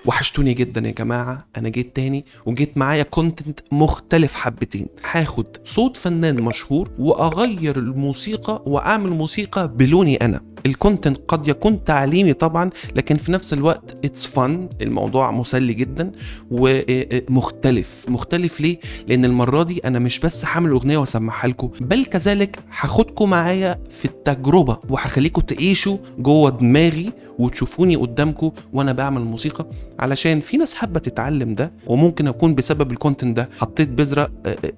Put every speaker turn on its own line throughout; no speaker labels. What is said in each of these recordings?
وحشتوني جدا يا جماعة، أنا جيت تاني وجيت معايا كونتنت مختلف حبتين. هاخد صوت فنان مشهور وأغير الموسيقى وأعمل موسيقى بلوني أنا. الكونتنت قد يكون تعليمي طبعا، لكن في نفس الوقت اتس فن، الموضوع مسلي جدا ومختلف. ليه؟ لأن المرة دي أنا مش بس هعمل أغنية وأسمعها لكم، بل كذلك هاخدكم معايا في التجربة وهخليكم تعيشوا جوه دماغي وتشوفوني قدامكم وانا بعمل موسيقى. علشان في ناس حابه تتعلم ده، وممكن اكون بسبب الكونتنت ده حطيت بذره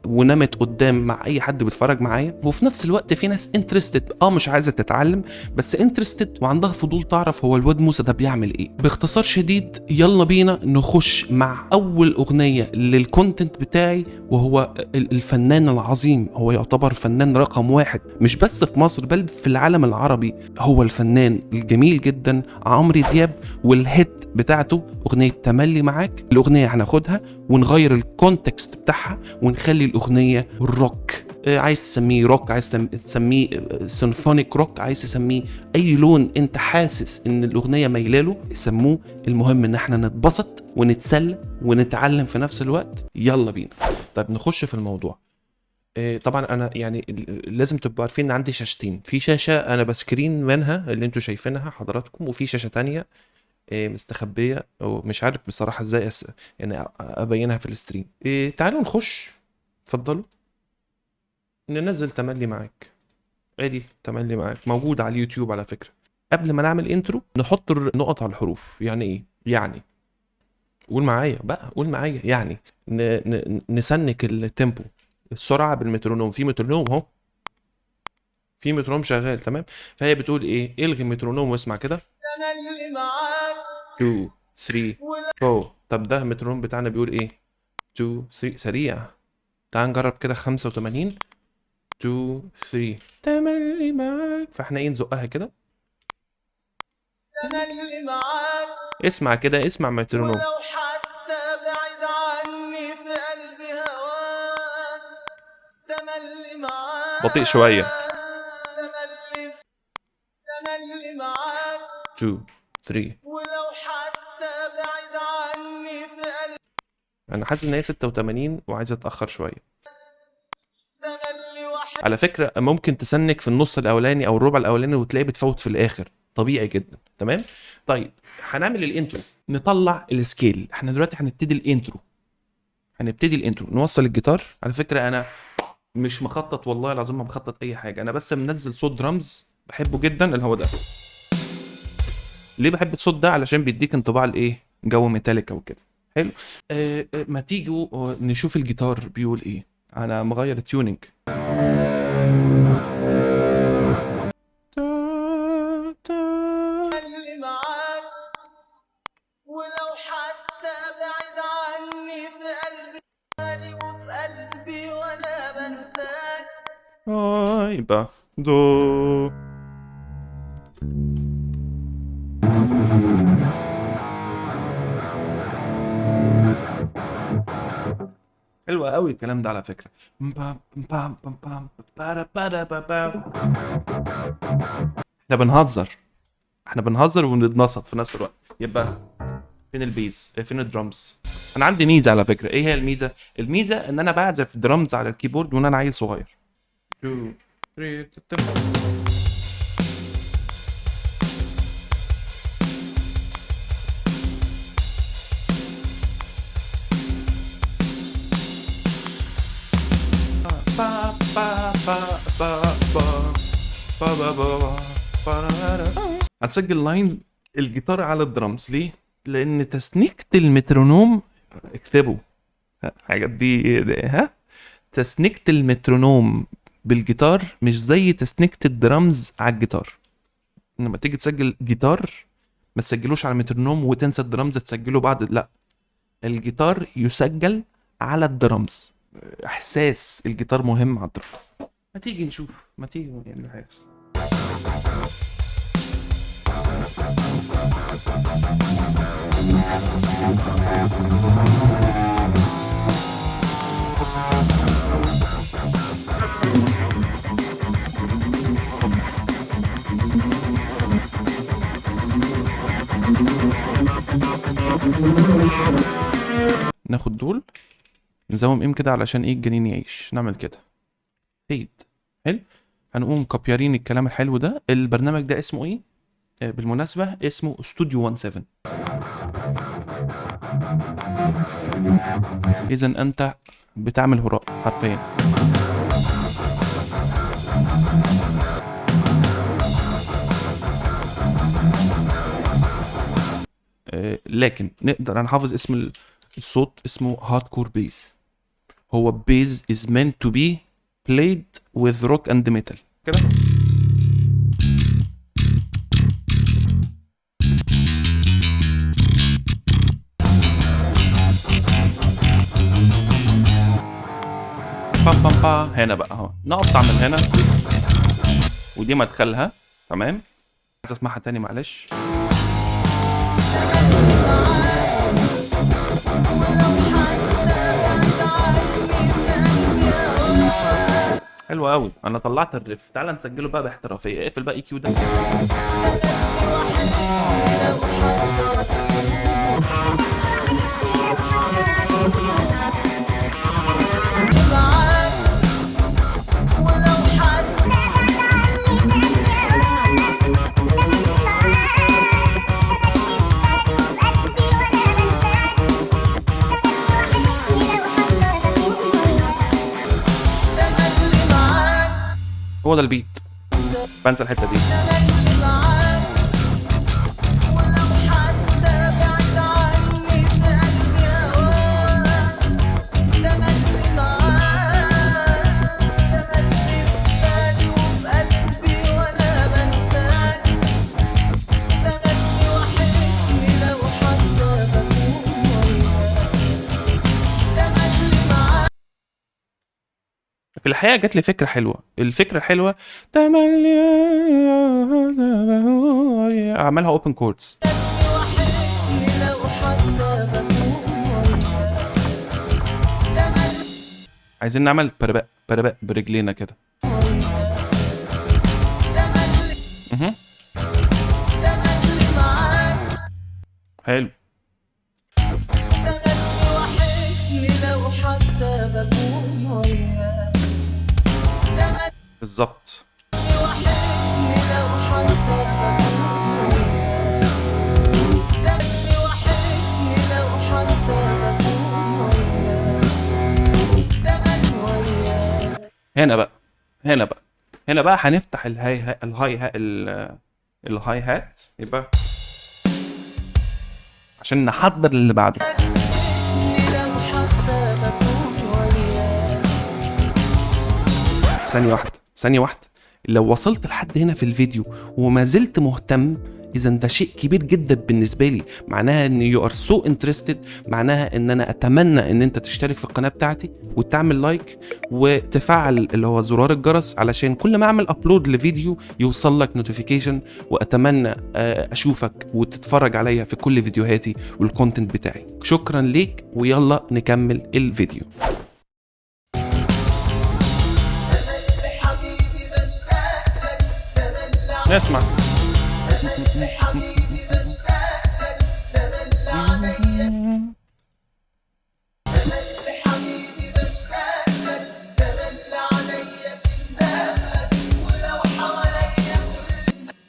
ونمت قدام مع اي حد بيتفرج معايا. وفي نفس الوقت في ناس انترستد، مش عايزه تتعلم بس انترستد وعندها فضول تعرف هو الواد موسى ده بيعمل ايه. باختصار شديد يلا بينا نخش مع اول اغنيه للكونتنت بتاعي، وهو الفنان العظيم، هو يعتبر فنان رقم 1 مش بس في مصر بل في العالم العربي، هو الفنان الجميل جدا عمرو دياب. والهيت بتاعته اغنيه تملي معاك. الاغنيه هناخدها ونغير الكونتكست بتاعها ونخلي الاغنيه روك. عايز تسميه روك، عايز تسميه سيمفونيك روك، عايز تسميه اي لون انت حاسس ان الاغنيه ميلاله سموه. المهم ان احنا نتبسط ونتسلى ونتعلم في نفس الوقت. يلا بينا. طيب نخش في الموضوع. طبعا انا يعني لازم تبقوا عارفين ان عندي شاشتين. في شاشه انا بسكرين منها اللي انتوا شايفينها حضراتكم، وفي شاشه تانية مستخبيه ومش عارف بصراحه ازاي يعني ابينها في الستريم. تعالوا نخش، اتفضلوا ننزل تملي معاك. ادي تملي معاك موجود على اليوتيوب على فكره. قبل ما نعمل انترو نحط نقط على الحروف. يعني ايه؟ يعني قول معايا بقى، قول معايا. يعني نسنك التيمبو، السرعه بالمترونوم. في مترونوم اهو، في مترونوم شغال تمام. فهي بتقول ايه؟ الغي المترونوم واسمع كده 2 3 4. طب ده المترونوم بتاعنا بيقول ايه؟ 2 3. سريع. تعال نجرب كده 85 2 3 تملي معاك. فاحنا ايه نزقها كده. تملي معاك. اسمع كده، اسمع مترونوم. ولو حتى بعيد عني في قلبي هواك تملي معاك. بطيء شويه. تملي معاك 2 3. ولو حتى بعيد عني في قلبي. انا حاسس ان هي 86 وعايز اتاخر شويه. على فكره ممكن تسنك في النص الاولاني او الربع الاولاني وتلاقيه بتفوت في الاخر، طبيعي جدا. تمام. طيب هنعمل الانترو، نطلع السكيل. احنا دلوقتي هنبتدي الانترو. نوصل الجيتار. على فكره انا مش مخطط، والله العظيم ما بخطط اي حاجه، انا بس منزل صوت درامز بحبه جدا اللي هو ده. ليه بحب الصوت ده؟ علشان بيديك انطباع الايه، جو ميتاليكا وكده. حلو. ما تيجوا نشوف الجيتار بيقول ايه. انا مغير التيونينج. ولو حتى بعيد عني في قلبي وفي قلبي ولا بنساك. يبقى دو. حلوة قوي الكلام ده على فكرة. احنا بنهزر وبنتنصت في نفس الوقت. يبقى فين البيز؟ فين الدرمز؟ انا عندي ميزة على فكرة. ايه هي الميزة؟ الميزة ان انا بعزف درمز على الكيبورد وانا عيل صغير. 2 3 هتسجل لاينز الجيتار على الدرمز. ليه؟ لان تسنيكة المترونوم، اكتبوا الحاجات دي ها، تسنيكة المترونوم بالجيتار مش زي تسنيكة الدرمز على الجيتار. لما تيجي تسجل جيتار ما تسجلوش على المترونوم وتنسى الدرمز تسجله بعد، لا، الجيتار يسجل على الدرمز. احساس الجيتار مهم على الدرمز. ما تيجي نشوف، ما تيجي نعمل حاجه. ناخد دول نزوم ام كده علشان ايه الجنين يعيش. نعمل كده فيد. حلو. هنقوم كوبيارين الكلام الحلو ده. البرنامج ده اسمه ايه بالمناسبة؟ اسمه استوديو 17. اذا انت بتعمل هراء حرفيا. لكن نقدر نحافظ اسم الصوت، اسمه هاردكور بيز. هو بيز is meant to be played with rock and metal كده. بام بام با. هنا بقى اهو نقطع من هنا، ودي مدخلها. تمام. عايز اسمعها تاني معلش. حلو قوي. انا طلعت الريف. تعال نسجله بقى باحترافيه. اقفل بقى اي كيو ده. هو ده البيت. بنسى الحته دي. في الحقيقة جات لي فكرة حلوة. الفكرة حلوة تملي أعملها اوبن كوردز. عايزين نعمل بربق بربق برجلينا كده. حلو. بالظبط. هنا بقى هنا بقى هنفتح الهاي هات يبقى عشان نحضر اللي بعده. ثانية واحدة. لو وصلت لحد هنا في الفيديو وما زلت مهتم، إذا ده شيء كبير جدا بالنسبة لي. معناها إن you are so interested. معناها إن أنا أتمنى إن أنت تشترك في القناة بتاعتي وتعمل لايك وتفعل اللي هو زرار الجرس علشان كل ما أعمل أبلود لفيديو يوصل لك نوتيفيكيشن. وأتمنى أشوفك وتتفرج عليا في كل فيديوهاتي والكونتنت بتاعي. شكرا ليك ويلا نكمل الفيديو. نسمع.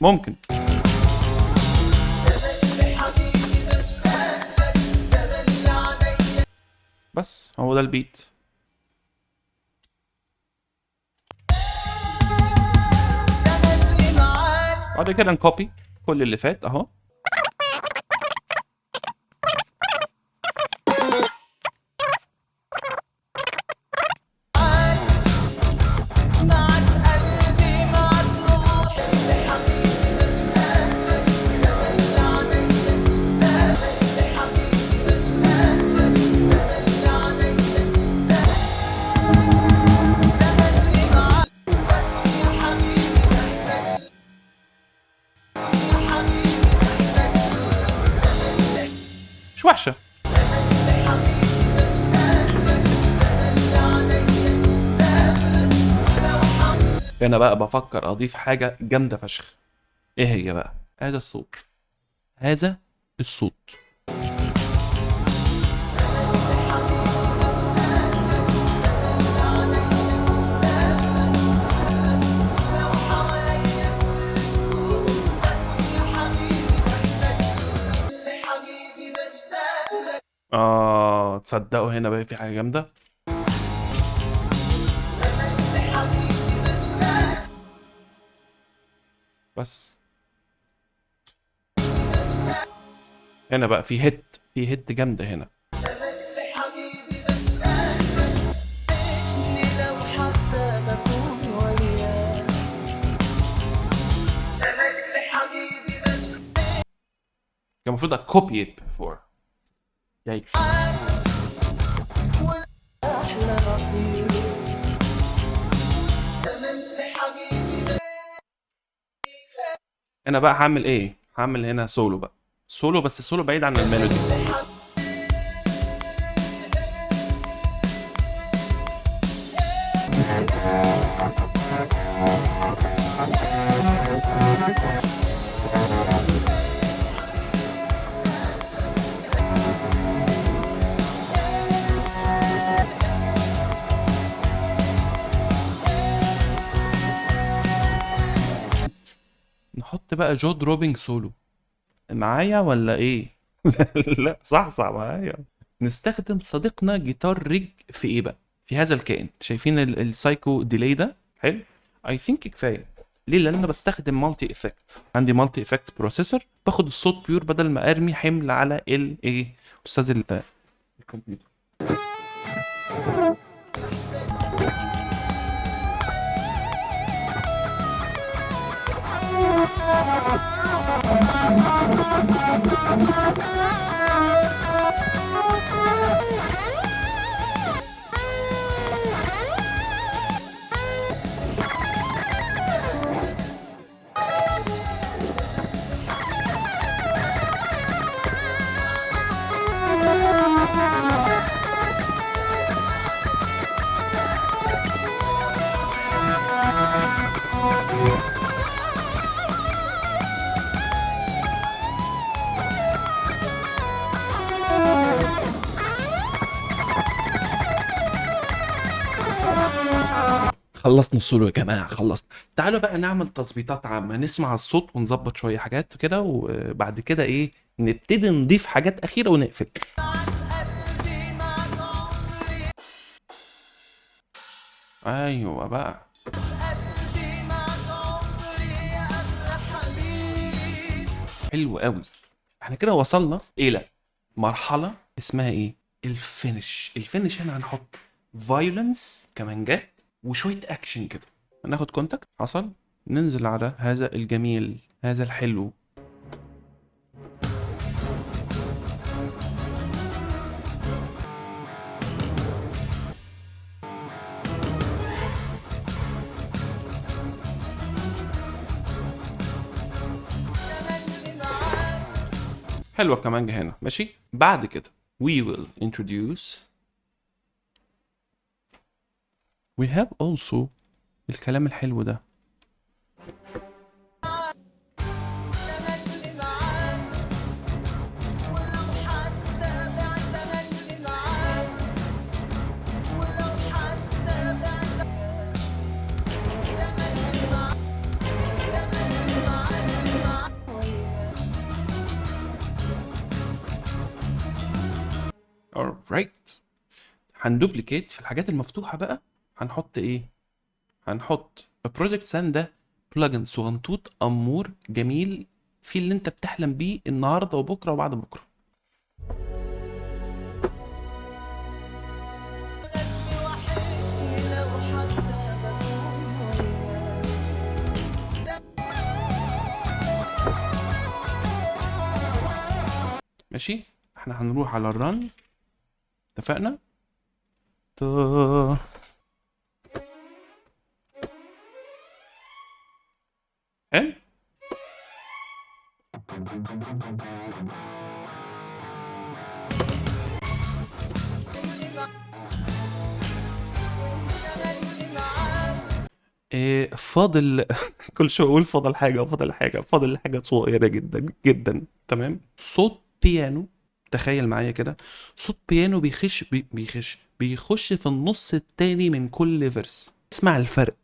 ممكن. بس هو ده البيت. بعد كده نكوبي كل اللي فات اهو. مش وحشة. هنا بقى بفكر اضيف حاجة جامدة فشخ. ايه هي بقى؟ هذا الصوت. تصدقوا هنا بقى في حاجة جامدة. بس هنا بقى في هيت جامدة هنا. كان المفروض اكوبي ات بيفور. يايكس. انا بقى هعمل ايه؟ هعمل هنا سولو بقى، سولو بس سولو بعيد عن الميلودي. نحط بقى جو دروبينج سولو معايا ولا ايه؟ لا صح معايا. نستخدم صديقنا جيتار ريج في ايه بقى؟ في هذا الكائن، شايفين السايكو ديلي ده؟ حلو. اي ثينك كفايه. ليه؟ لان انا بستخدم مالتي افكت، عندي مالتي افكت بروسيسور، باخد الصوت بيور بدل ما ارمي حمل على الايه استاذ الكمبيوتر. خلصنا السولو يا جماعه، خلصنا. تعالوا بقى نعمل تظبيطات عامه، نسمع الصوت ونظبط شويه حاجات كده، وبعد كده ايه نبتدي نضيف حاجات اخيره ونقفل. ايوه بقى. حلو قوي. احنا كده وصلنا الى مرحله اسمها ايه؟ الفينش. الفينش هنا هنحط فايولنس كمانجات وشويه اكشن كده. هناخد كونتاكت حصل، ننزل على هذا الجميل، هذا الحلو. حلوه الكمانجة هنا، ماشي. بعد كده we will introduce we have also الكلام الحلو ده. alright. هندوبليكيت في الحاجات المفتوحة بقى. هنحط ايه؟ هنحط بروجكت سان ده بلجن صغنطوط امور جميل، في اللي انت بتحلم بيه النهارده وبكره وبعد بكره. ماشي. احنا هنروح على الرن، اتفقنا؟ حلو. إيه فاضل؟ كل شويه اقول فاضل حاجه، فاضل حاجه صغيره جدا جدا. تمام. صوت بيانو. تخيل معايا كده، صوت بيانو بيخش في النص التاني من كل فيرس. اسمع الفرق.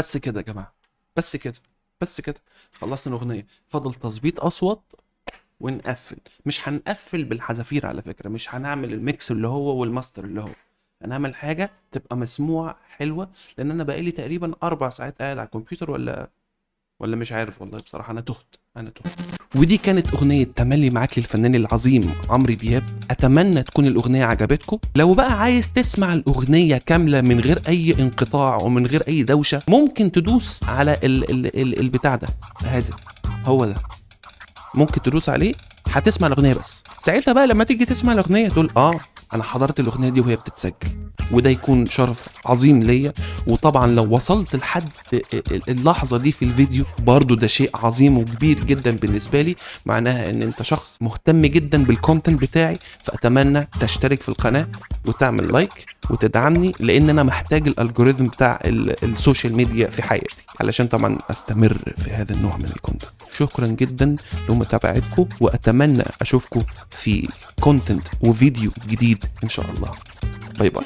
بس كده يا جماعه، بس كده، بس كده. خلصنا الاغنيه، فاضل تظبيط اصوات ونقفل. مش هنقفل بالحذافير على فكره، مش هنعمل الميكس اللي هو والماستر اللي هو، هنعمل حاجه تبقى مسموعه حلوه. لان انا بقالي تقريبا 4 ساعات قاعد على الكمبيوتر، ولا مش عارف والله بصراحه، انا تهت. ودي كانت اغنيه تملي معاك للفنان العظيم عمرو دياب. اتمنى تكون الاغنيه عجبتكم. لو بقى عايز تسمع الاغنيه كامله من غير اي انقطاع ومن غير اي دوشه، ممكن تدوس على البتاع ده، هذا هو ده، ممكن تدوس عليه هتسمع الاغنيه. بس ساعتها بقى لما تيجي تسمع الاغنيه تقول انا حضرت الاغنيه دي وهي بتتسجل، وده يكون شرف عظيم ليا. وطبعا لو وصلت لحد اللحظه دي في الفيديو برضو ده شيء عظيم وكبير جدا بالنسبه لي، معناها ان انت شخص مهتم جدا بالكونتنت بتاعي. فاتمنى تشترك في القناه وتعمل لايك وتدعمني، لان انا محتاج الالجوريثم بتاع السوشيال ميديا في حياتي علشان طبعا استمر في هذا النوع من الكونتنت. شكرا جدا لمتابعتكم، واتمنى اشوفكم في كونتنت وفيديو جديد ان شاء الله. باي باي.